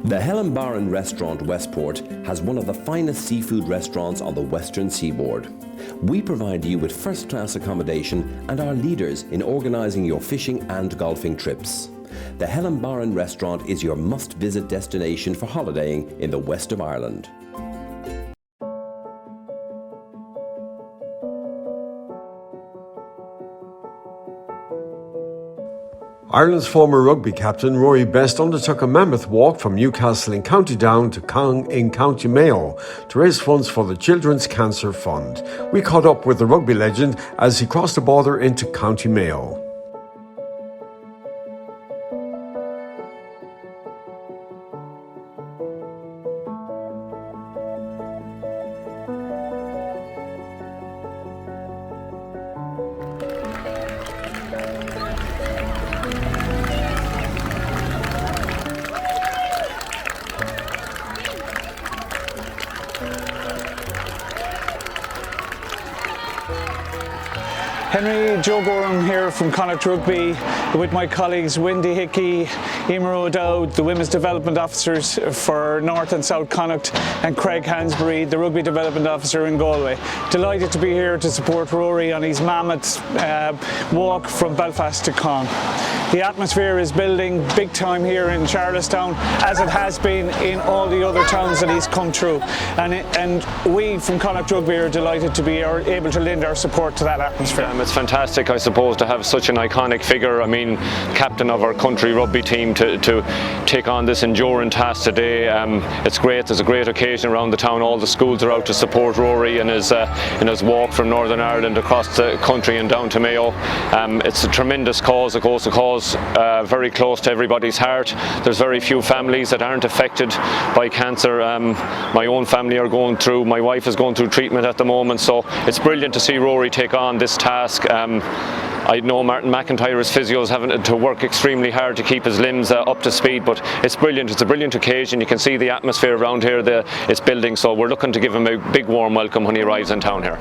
The Helen Barron Restaurant Westport has one of the finest seafood restaurants on the western seaboard. We provide you with first-class accommodation and are leaders in organising your fishing and golfing trips. The Helen Barron Restaurant is your must-visit destination for holidaying in the west of Ireland. Ireland's former rugby captain Rory Best undertook a mammoth walk from Newcastle in County Down to Cong in County Mayo to raise funds for the Children's Cancer Fund. We caught up with the rugby legend as he crossed the border into County Mayo. Henry Joe Gorham here from Connacht Rugby with my colleagues Wendy Hickey, Emer O'Dowd, the Women's Development Officers for North and South Connacht, and Craig Hansbury, the Rugby Development Officer in Galway. Delighted to be here to support Rory on his mammoth walk from Belfast to Cong. The atmosphere is building big time here in Charlestown, as it has been in all the other towns that he's come through. And we from Connacht Rugby are delighted to be able to lend our support to that atmosphere. It's fantastic, I suppose, to have such an iconic figure. I mean, captain of our country rugby team to take on this enduring task today. It's great. There's a great occasion around the town. All the schools are out to support Rory in his walk from Northern Ireland across the country and down to Mayo. It's a tremendous cause. It goes a cause very close to everybody's heart. There's very few families that aren't affected by cancer. My own family are going through. My wife is going through treatment at the moment. So it's brilliant to see Rory take on this task. I know Martin McIntyre's physio is having to work extremely hard to keep his limbs up to speed, but it's brilliant. It's a brilliant occasion. You can see the atmosphere around here, it's building, so we're looking to give him a big warm welcome when he arrives in town here.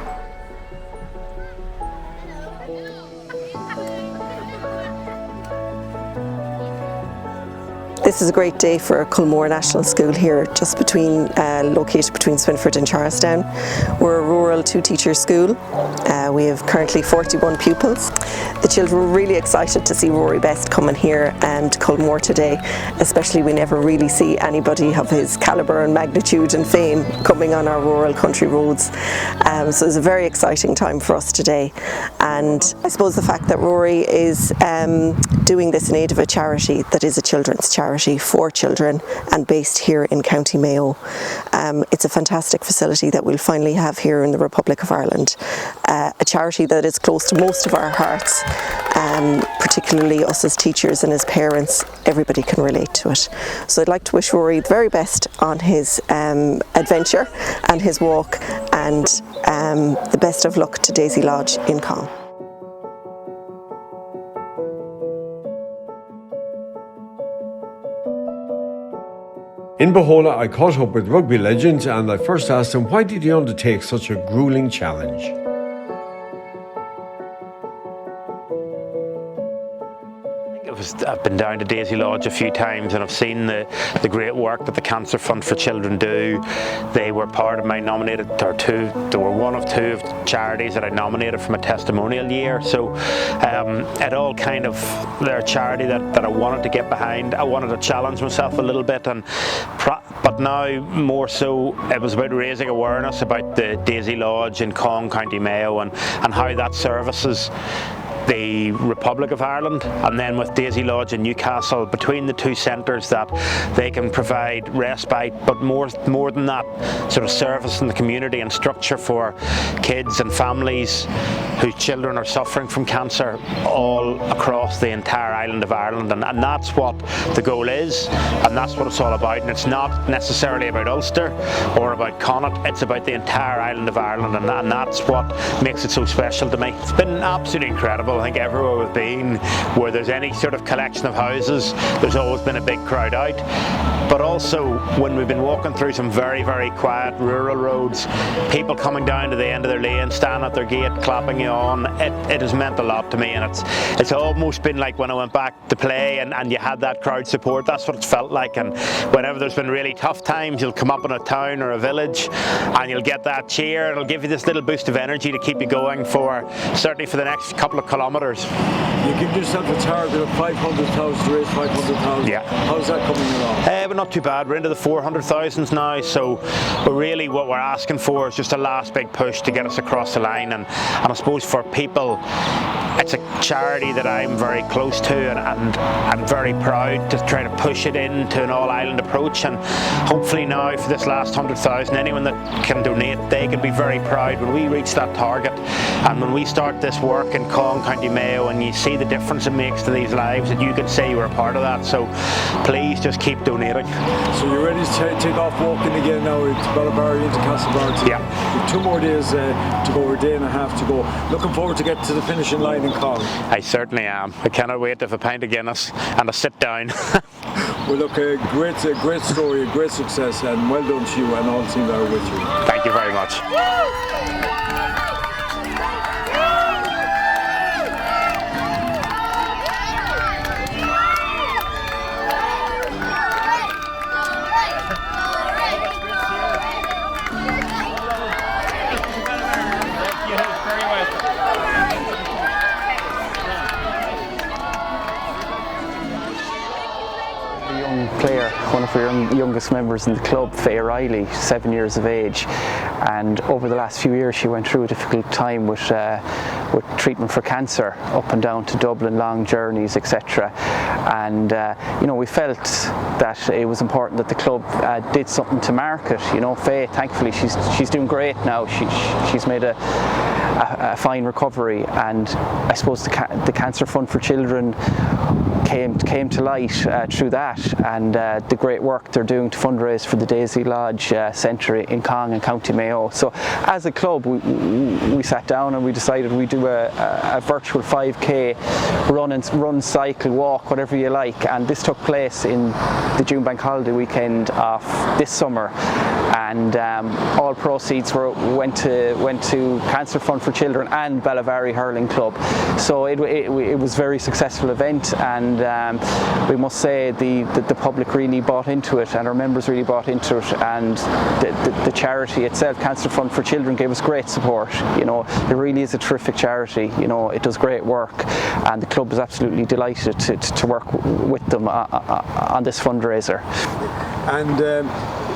This is a great day for Culmore National School here, just located between Swinford and Charlestown. We're a rural two-teacher school. We have currently 41 pupils. The children were really excited to see Rory Best coming here to Culmore today, especially we never really see anybody of his calibre and magnitude and fame coming on our rural country roads. So it's a very exciting time for us today. And I suppose the fact that Rory is doing this in aid of a charity that is a children's charity for children and based here in County Mayo. It's a fantastic facility that we'll finally have here in the Republic of Ireland. A charity that is close to most of our hearts, particularly us as teachers and as parents. Everybody can relate to it. So I'd like to wish Rory the very best on his adventure and his walk, and the best of luck to Daisy Lodge in Cong. In Bohola, I caught up with rugby legend and I first asked him why did he undertake such a gruelling challenge. I've been down to Daisy Lodge a few times and I've seen the great work that the Cancer Fund for Children do. They were part of my they were one of two of charities that I nominated from a testimonial year. So it all kind of, they're a charity that I wanted to get behind. I wanted to challenge myself a little bit, but now more so it was about raising awareness about the Daisy Lodge in Cong, County Mayo, and how that services the Republic of Ireland, and then with Daisy Lodge in Newcastle, between the two centres, that they can provide respite, but more than that, sort of service in the community and structure for kids and families whose children are suffering from cancer all across the entire island of Ireland, and that's what the goal is, and that's what it's all about. And it's not necessarily about Ulster or about Connacht, it's about the entire island of Ireland, and that's what makes it so special to me. It's been absolutely incredible. I think everywhere we've been, where there's any sort of collection of houses, there's always been a big crowd out. But also, when we've been walking through some very, very quiet rural roads, people coming down to the end of their lane, standing at their gate, clapping you on, it has meant a lot to me, and it's almost been like when I went back to play and you had that crowd support. That's what it's felt like. And whenever there's been really tough times, you'll come up in a town or a village and you'll get that cheer, and it'll give you this little boost of energy to keep you going certainly for the next couple of kilometres. You give yourself a target of 500,000 to raise 500,000. Yeah. How's that coming along? But not too bad. We're into the 400,000s now, so really what we're asking for is just a last big push to get us across the line. And I suppose for people, it's a charity that I'm very close to, and I'm very proud to try to push it into an all-island approach. And hopefully now, for this last 100,000, anyone that can donate, they can be very proud when we reach that target. And when we start this work in Cong, County Mayo, and you see the difference it makes to these lives, that you can say you were a part of that. So please just keep donating. So you're ready to take off walking again now to Ballabari into Castlebar? Yeah. You've 2 more days to go, or a day and a half to go. Looking forward to getting to the finishing line in Cong. I certainly am. I cannot wait to have a pint of Guinness and a sit down. Well, look, a great story, a great success, and well done to you and all the team that are with you. Thank you very much. Player, one of our youngest members in the club, Faye Riley, 7 years of age, and over the last few years she went through a difficult time with treatment for cancer, up and down to Dublin, long journeys, etc. And we felt that it was important that the club did something to mark it. Faye, thankfully, she's doing great now. She's made a fine recovery, and I suppose the Cancer Fund for Children came to light through that, and the great work they're doing to fundraise for the Daisy Lodge Centre in Cong and County Mayo. So as a club, we sat down and we decided we'd do a virtual 5k run, cycle, walk, whatever you like, and this took place in the June Bank Holiday weekend of this summer, and all proceeds went to Cancer Fund for Children and Ballabari Hurling Club. So it was a very successful event, and we must say the public really bought into it, and our members really bought into it, and the charity itself, Cancer Fund for Children, gave us great support. It really is a terrific charity. It does great work, and the club is absolutely delighted to work with them on this fundraiser. And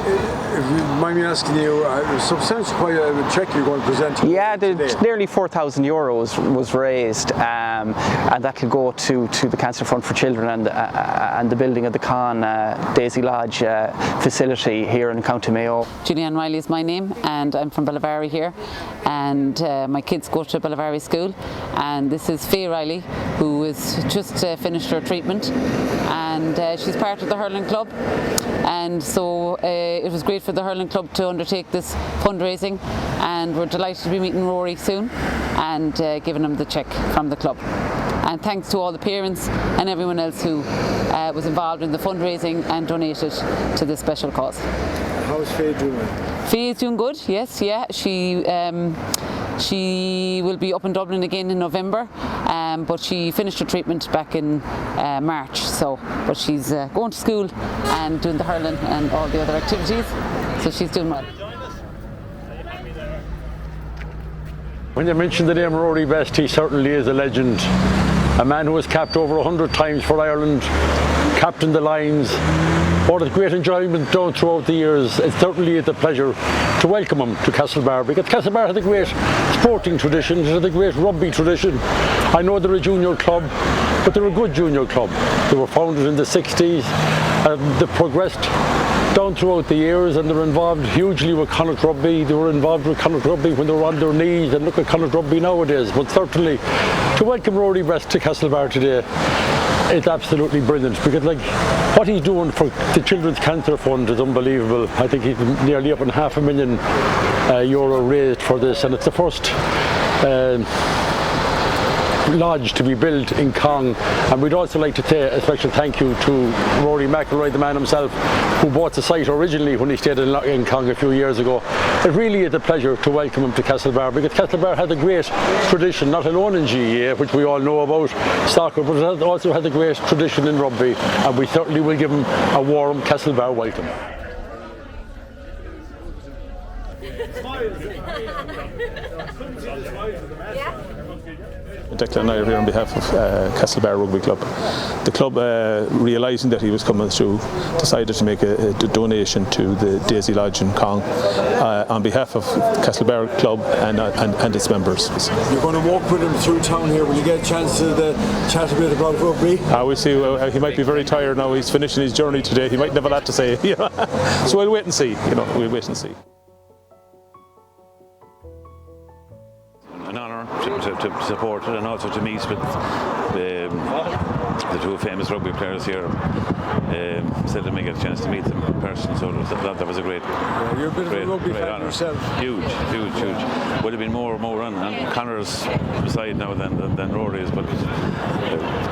if you mind me asking you, substantially quite a cheque you're going to present to. Yeah, nearly €4,000 was raised, and that will go to the Cancer Fund for Children and the building of the Con Daisy Lodge facility here in County Mayo. Julianne Riley is my name, and I'm from Ballabari here, and my kids go to Ballabari School, and this is Faye Riley, who has just finished her treatment, and she's part of the hurling club, and so it was great for the hurling club to undertake this fundraising, and we're delighted to be meeting Rory soon and giving him the cheque from the club. And thanks to all the parents and everyone else who was involved in the fundraising and donated to this special cause. How's Faye doing? Faye is doing good, yes, yeah. She will be up in Dublin again in November, but she finished her treatment back in March. But she's going to school and doing the hurling and all the other activities, so she's doing well. When you mention the name Rory Best, he certainly is a legend. A man who has capped over 100 times for Ireland, captained the Lions. What a great enjoyment done throughout the years. It certainly is a pleasure to welcome him to Castlebar, because Castlebar has a great sporting tradition, it has a great rugby tradition. I know they're a junior club, but they're a good junior club. They were founded in the 60s, and they've progressed down throughout the years, and they're involved hugely with Connacht Rugby. They were involved with Connacht Rugby when they were on their knees, and look at Connacht Rugby nowadays. But certainly, to welcome Rory Best to Castlebar today, it's absolutely brilliant, because what he's doing for the Children's Cancer Fund is unbelievable. I think he's nearly up on €500,000 raised for this, and it's the first lodge to be built in Cong, and we'd also like to say a special thank you to Rory McIlroy, the man himself, who bought the site originally when he stayed in Cong a few years ago. It really is a pleasure to welcome him to Castlebar, because Castlebar had a great tradition, not alone in GAA, which we all know about soccer, but it also had a great tradition in rugby, and we certainly will give him a warm Castlebar welcome. Declan and I are here on behalf of Castlebar Rugby Club. The club, realising that he was coming through, decided to make a donation to the Daisy Lodge in Cong on behalf of Castlebar Club and its members. You're going to walk with him through town here. Will you get a chance to chat a bit about rugby? We'll see. He might be very tired now. He's finishing his journey today. He might have a lot to say. So we'll wait and see. We'll wait and see. An honour to support it, and also to meet with the two famous rugby players here. Said to me get a chance to meet them in person, so that was a great. Yeah, you're a bit of a rugby fan yourself. Huge. Would have been more on Connor's side now than Rory's, but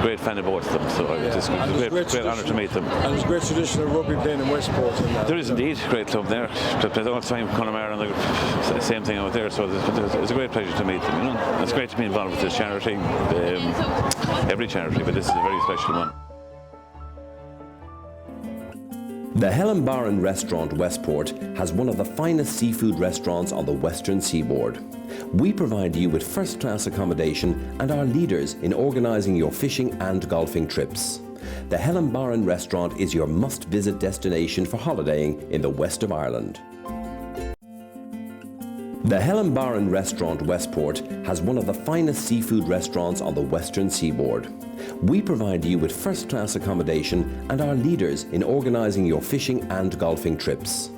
great fan of both of them. So it's a great honour to meet them. And there's a great tradition of rugby playing in Westport. There is indeed a great club there. They all the time Connemara and the same thing out there. So it's a great pleasure to meet them. It's great to be involved with this charity. Every charity, but this is a very special one. The Helen Barron Restaurant Westport has one of the finest seafood restaurants on the western seaboard. We provide you with first-class accommodation and are leaders in organising your fishing and golfing trips. The Helen Barron Restaurant is your must-visit destination for holidaying in the west of Ireland. The Helen Barron Restaurant Westport has one of the finest seafood restaurants on the western seaboard. We provide you with first-class accommodation and are leaders in organising your fishing and golfing trips.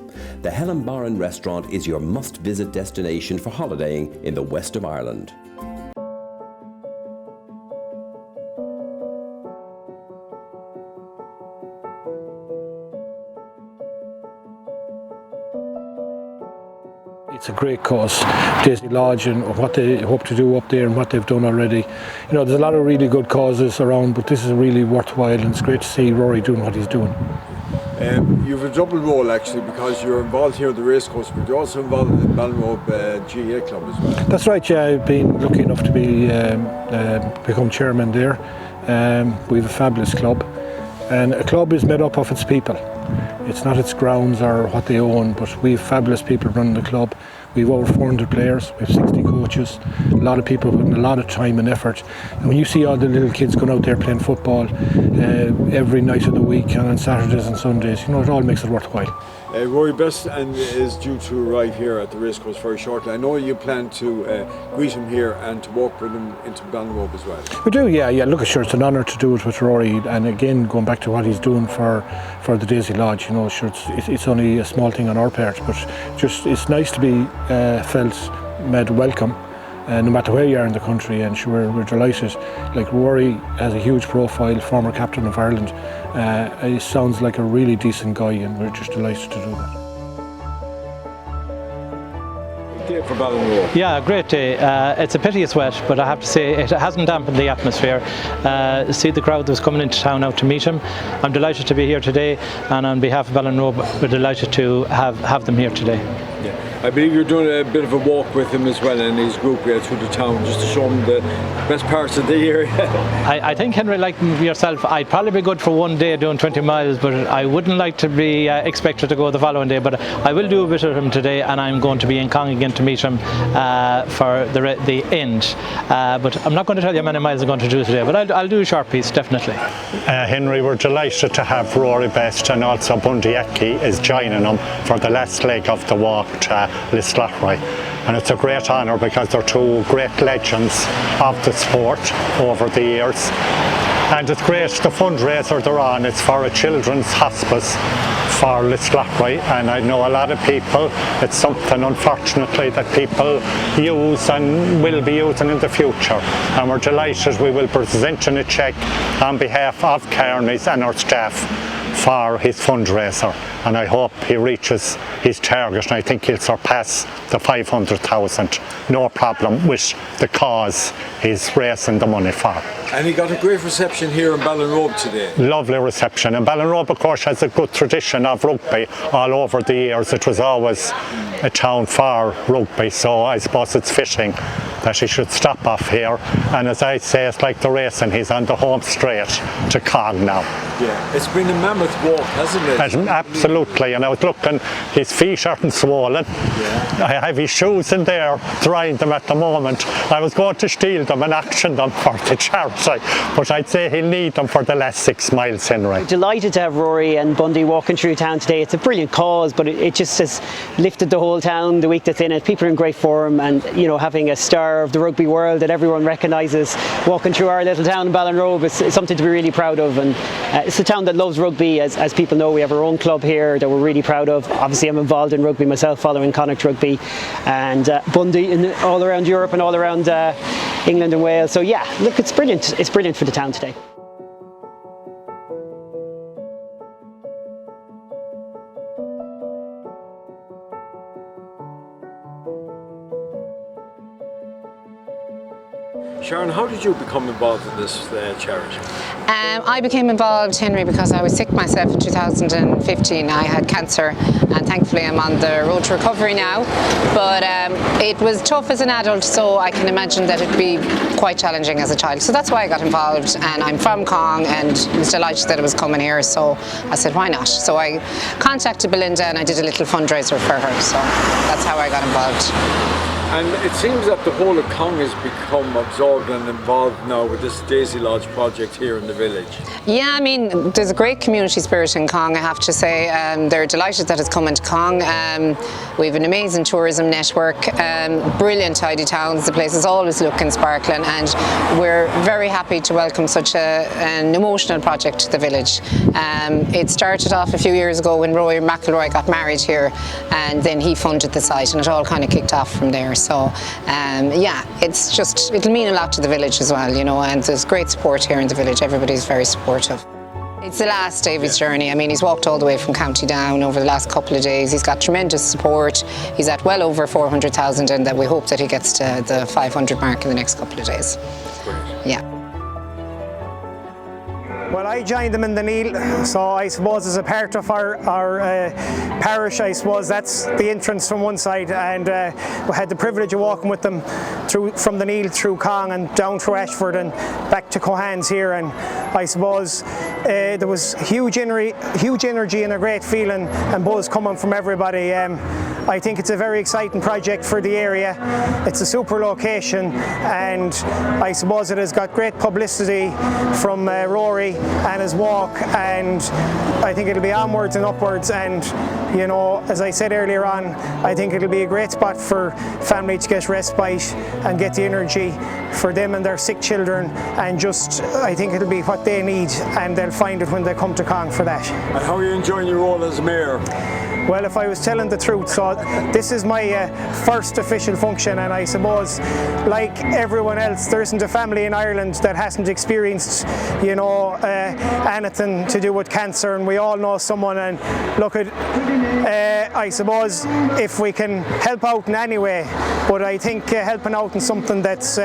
The Helen Barron Restaurant is your must-visit destination for holidaying in the west of Ireland. It's a great cause, Daisy Lodge, and what they hope to do up there and what they've done already. There's a lot of really good causes around, but this is really worthwhile, and it's great to see Rory doing what he's doing. You have a double role actually, because you're involved here at the racecourse, but you're also involved in the Ballinrobe GAA club as well. That's right, yeah. I've been lucky enough to be become chairman there. We have a fabulous club, and a club is made up of its people. It's not its grounds or what they own, but we have fabulous people running the club. We have over 400 players, we have 60 coaches, a lot of people putting a lot of time and effort. And when you see all the little kids going out there playing football every night of the week and on Saturdays and Sundays, it all makes it worthwhile. Rory Best is due to arrive here at the racecourse very shortly. I know you plan to greet him here and to walk with him into Ballinrobe as well. We do, yeah. Look, sure, it's an honour to do it with Rory, and again, going back to what he's doing for the Daisy Lodge, sure, it's only a small thing on our part, but just it's nice to be felt made welcome. No matter where you are in the country, and sure, we're delighted. Like, Rory has a huge profile, former captain of Ireland. He sounds like a really decent guy, and we're just delighted to do that. Day for Ballinrobe. Yeah, great day. It's a pity it's wet, but I have to say it hasn't dampened the atmosphere. See the crowd that was coming into town out to meet him. I'm delighted to be here today, and on behalf of Ballinrobe, we're delighted to have them here today. Yeah. I believe you're doing a bit of a walk with him as well and his group here through the town, just to show him the best parts of the area. I think, Henry, like yourself, I'd probably be good for one day doing 20 miles, but I wouldn't like to be expected to go the following day. But I will do a bit of him today, and I'm going to be in Cong again to meet him for the end. But I'm not going to tell you how many miles I'm going to do today, but I'll do a short piece, definitely. Henry, we're delighted to have Rory Best and also Bundy Eki is joining him for the last leg of the walk to Listlachry. And it's a great honour because they're two great legends of the sport over the years. And it's great, the fundraiser they're on, it's for a children's hospice for Listlachry, and I know a lot of people, it's something unfortunately that people use and will be using in the future. And we're delighted we will be presenting a cheque on behalf of Kearney's and our staff for his fundraiser, and I hope he reaches his target, and I think he'll surpass the 500,000, no problem with the cause he's raising the money for. And he got a great reception here in Ballinrobe today. Lovely reception, and Ballinrobe of course has a good tradition of rugby all over the years. It was always a town for rugby, so I suppose it's fitting that he should stop off here, and as I say, it's like the racing, he's on the home straight to Cong now. Yeah, it's been a mammoth walk, hasn't it? Absolutely, and I was looking, his feet aren't swollen. Yeah. I have his shoes in there, drying them at the moment. I was going to steal them and auction them for the charity, but I'd say he'll need them for the last 6 miles, Henry. Delighted to have Rory and Bundy walking through town today. It's a brilliant cause, but it just has lifted the whole town the week that's in it. People are in great form, and you know, having a star of the rugby world that everyone recognises walking through our little town in Ballinrobe is something to be really proud of, and it's a town that loves rugby. As people know, we have our own club here that we're really proud of. Obviously I'm involved in rugby myself, following Connacht rugby, and Bundy all around Europe and all around England and Wales. So yeah, look, it's brilliant for the town today. Sharon, how did you become involved in this charity? I became involved, Henry, because I was sick myself in 2015. I had cancer, and thankfully I'm on the road to recovery now. But it was tough as an adult, so I can imagine that it'd be quite challenging as a child. So that's why I got involved, and I'm from Cong and was delighted that it was coming here, so I said, why not? So I contacted Belinda and I did a little fundraiser for her, so that's how I got involved. And it seems that the whole of Cong has become absorbed and involved now with this Daisy Lodge project here in the village. Yeah, I mean, there's a great community spirit in Cong, I have to say. They're delighted that it's coming to Cong. We have an amazing tourism network, brilliant tidy towns. The place is always looking sparkling, and we're very happy to welcome such an emotional project to the village. It started off a few years ago when Rory McIlroy got married here, and then he funded the site, and it all kind of kicked off from there. So yeah, it'll mean a lot to the village as well, you know, and there's great support here in the village. Everybody's very supportive. It's the last day of his journey. I mean, he's walked all the way from County Down over the last couple of days. He's got tremendous support. He's at well over 400,000, and that we hope that he gets to the 500 mark in the next couple of days. Yeah. Well, I joined them in the Neil, so I suppose as a part of our parish, I suppose that's the entrance from one side, and we had the privilege of walking with them from the Neil through Cong and down through Ashford and back to Cohan's here, and I suppose there was huge energy and a great feeling and buzz coming from everybody. I think it's a very exciting project for the area. It's a super location, and I suppose it has got great publicity from Rory and his walk, and I think it'll be onwards and upwards, and you know, as I said earlier on, I think it'll be a great spot for family to get respite and get the energy for them and their sick children, and just I think it'll be what they need, and they'll find it when they come to Cong for that. And how are you enjoying your role as mayor? Well, if I was telling the truth, so this is my first official function, and I suppose, like everyone else, there isn't a family in Ireland that hasn't experienced, you know, anything to do with cancer, and we all know someone. And look at, I suppose, if we can help out in any way, but I think helping out in something that's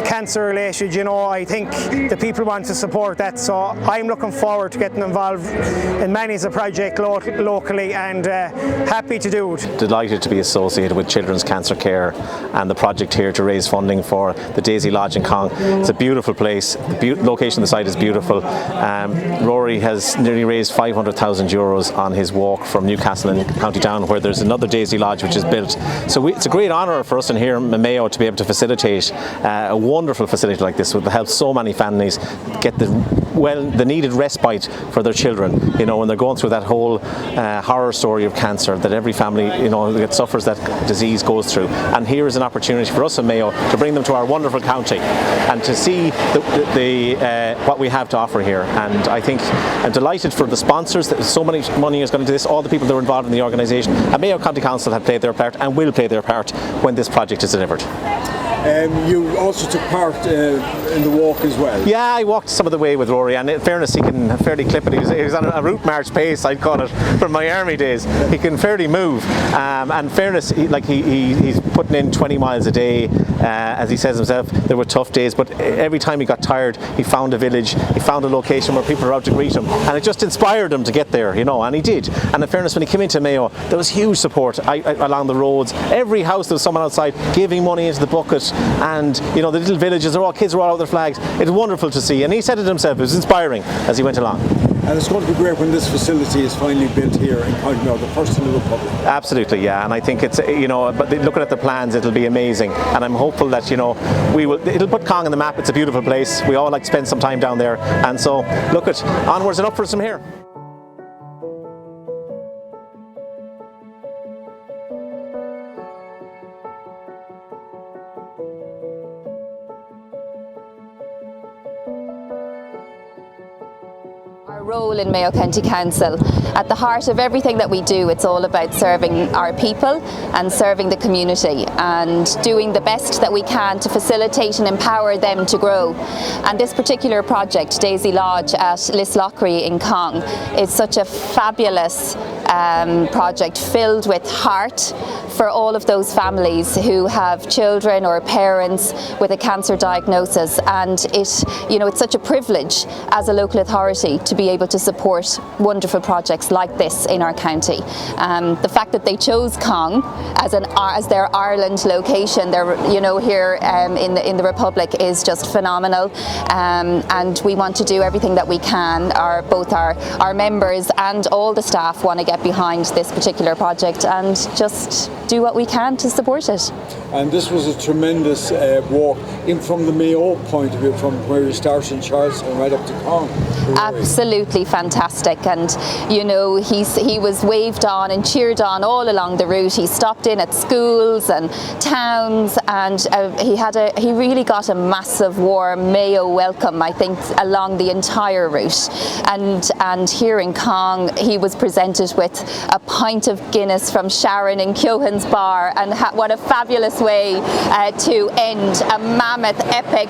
cancer related, you know, I think the people want to support that. So I'm looking forward to getting involved in many as a project locally, and happy to do it. Delighted to be associated with Children's Cancer Care and the project here to raise funding for the Daisy Lodge in Cong. It's a beautiful place. The location of the site is beautiful. Rory has nearly raised €500,000 on his walk from Newcastle in County Down, where there's another Daisy Lodge which is built. So it's a great honour for us in here in Mayo to be able to facilitate a wonderful facility like this, which will help so many families get the needed respite for their children, you know, when they're going through that whole horror story of cancer that every family, you know, that suffers that disease goes through. And here is an opportunity for us in Mayo to bring them to our wonderful county and to see what we have to offer here. And I think I'm delighted for the sponsors that so much money is going into this, all the people that are involved in the organisation. And Mayo County Council have played their part and will play their part when this project is delivered. You also took part in the walk as well? Yeah, I walked some of the way with Rory, and in fairness, he can fairly clip it. He was on a route march pace, I'd call it, from my army days. He can fairly move, and fairness, he's putting in 20 miles a day, as he says himself. There were tough days, but every time he got tired, he found a village, he found a location where people were out to greet him, and it just inspired him to get there, you know, and he did. And in fairness, when he came into Mayo, there was huge support along the roads. Every house there was someone outside giving money into the bucket, and you know, the little villages, kids were all out with their flags. It was wonderful to see, and he said it himself, it was inspiring as he went along. And it's going to be great when this facility is finally built here in County Mayo, the first in the Republic. Absolutely, yeah, and I think it's, you know, but looking at the plans, it'll be amazing, and I'm hopeful that, you know, it'll put Cong on the map. It's a beautiful place. We all like to spend some time down there, and so look at onwards and upwards from here. Our role in Mayo County Council, at the heart of everything that we do, it's all about serving our people and serving the community and doing the best that we can to facilitate and empower them to grow. And this particular project, Daisy Lodge at Lislochry in Cong, is such a fabulous project filled with heart for all of those families who have children or parents with a cancer diagnosis, and it's such a privilege as a local authority to be able to support wonderful projects like this in our county. The fact that they chose Cong as their Ireland location, here in the Republic, is just phenomenal, and we want to do everything that we can. Both our members and all the staff want to get behind this particular project and just do what we can to support it. And this was a tremendous walk in from the Mayo point of view, from where you started in Charlestown right up to Cong. Absolutely fantastic, and you know, he was waved on and cheered on all along the route. He stopped in at schools and towns, and he really got a massive warm Mayo welcome, I think, along the entire route. And here in Cong, he was presented with a pint of Guinness from Sharon in Keohan's bar, and what a fabulous way to end a mammoth, epic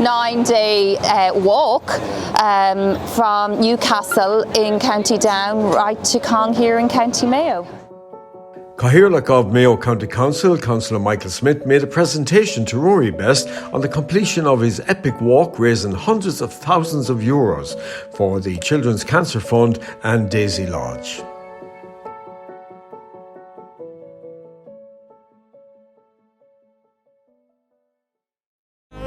9-day walk from Newcastle in County Down right to Cong here in County Mayo. Cathaoirleach of Mayo County Council, Councillor Michael Smith, made a presentation to Rory Best on the completion of his epic walk, raising hundreds of thousands of euros for the Children's Cancer Fund and Daisy Lodge.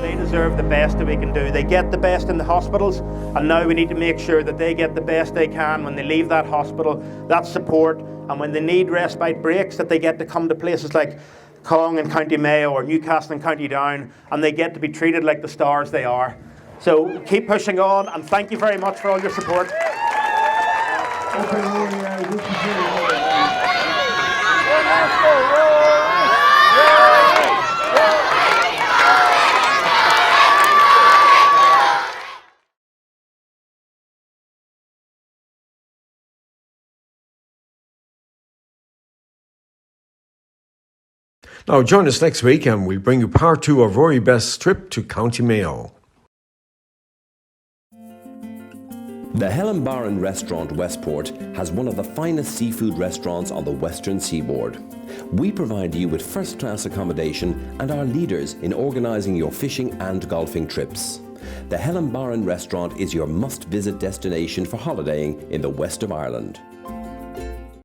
They deserve the best that we can do. They get the best in the hospitals, and now we need to make sure that they get the best they can when they leave that hospital, that support, and when they need respite breaks, that they get to come to places like Cong in County Mayo or Newcastle in County Down, and they get to be treated like the stars they are. So keep pushing on, and thank you very much for all your support. Now join us next week and we'll bring you part 2 of Rory Best's trip to County Mayo. The Helen Barron Restaurant Westport has one of the finest seafood restaurants on the western seaboard. We provide you with first-class accommodation and are leaders in organising your fishing and golfing trips. The Helen Barron Restaurant is your must-visit destination for holidaying in the west of Ireland.